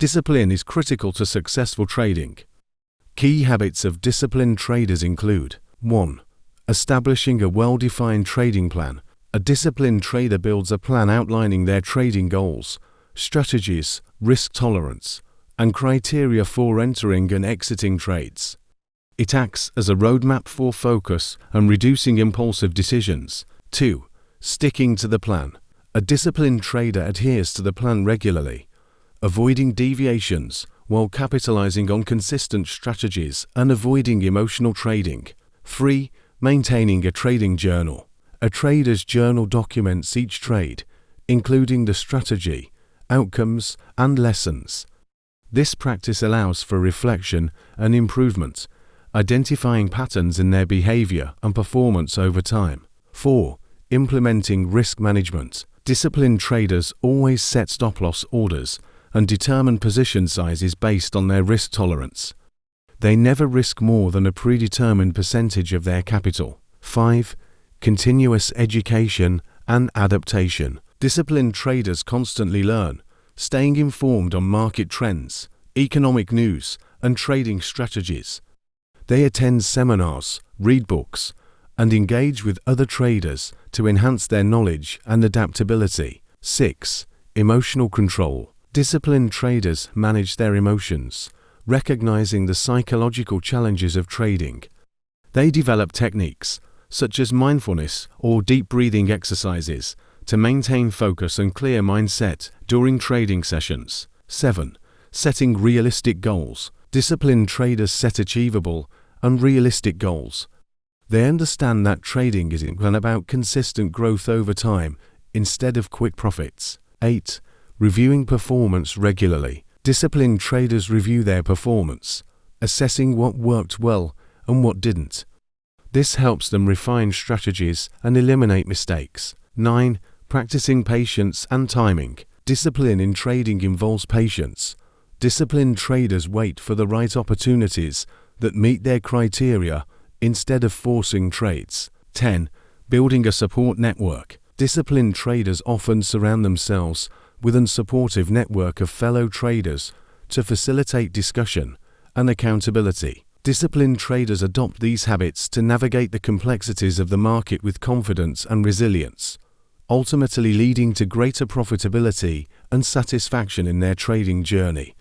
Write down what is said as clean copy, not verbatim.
Discipline is critical to successful trading. Key habits of disciplined traders include 1. Establishing a well-defined trading plan. A disciplined trader builds a plan outlining their trading goals, strategies, risk tolerance, and criteria for entering and exiting trades. It acts as a roadmap for focus and reducing impulsive decisions. 2. Sticking to the plan. A disciplined trader adheres to the plan regularly, avoiding deviations while capitalizing on consistent strategies and avoiding emotional trading. 3. Maintaining a trading journal. A trader's journal documents each trade, including the strategy, outcomes, and lessons. This practice allows for reflection and improvement, identifying patterns in their behavior and performance over time. 4. Implementing risk management. Disciplined traders always set stop-loss orders and determine position sizes based on their risk tolerance. They never risk more than a predetermined percentage of their capital. 5. Continuous education and adaptation. Disciplined traders constantly learn, staying informed on market trends, economic news, and trading strategies. They attend seminars, read books, and engage with other traders to enhance their knowledge and adaptability. 6. Emotional control. Disciplined traders manage their emotions, recognizing the psychological challenges of trading. They develop techniques, such as mindfulness or deep breathing exercises, to maintain focus and clear mindset during trading sessions. 7. Setting realistic goals. Disciplined traders set achievable and realistic goals. They understand that trading is about consistent growth over time instead of quick profits. 8. Reviewing performance regularly. Disciplined traders review their performance, assessing what worked well and what didn't. This helps them refine strategies and eliminate mistakes. 9. Practicing patience and timing. Discipline in trading involves patience. Disciplined traders wait for the right opportunities that meet their criteria instead of forcing trades. 10. Building a support network. Disciplined traders often surround themselves with a supportive network of fellow traders to facilitate discussion and accountability. Disciplined traders adopt these habits to navigate the complexities of the market with confidence and resilience, ultimately leading to greater profitability and satisfaction in their trading journey.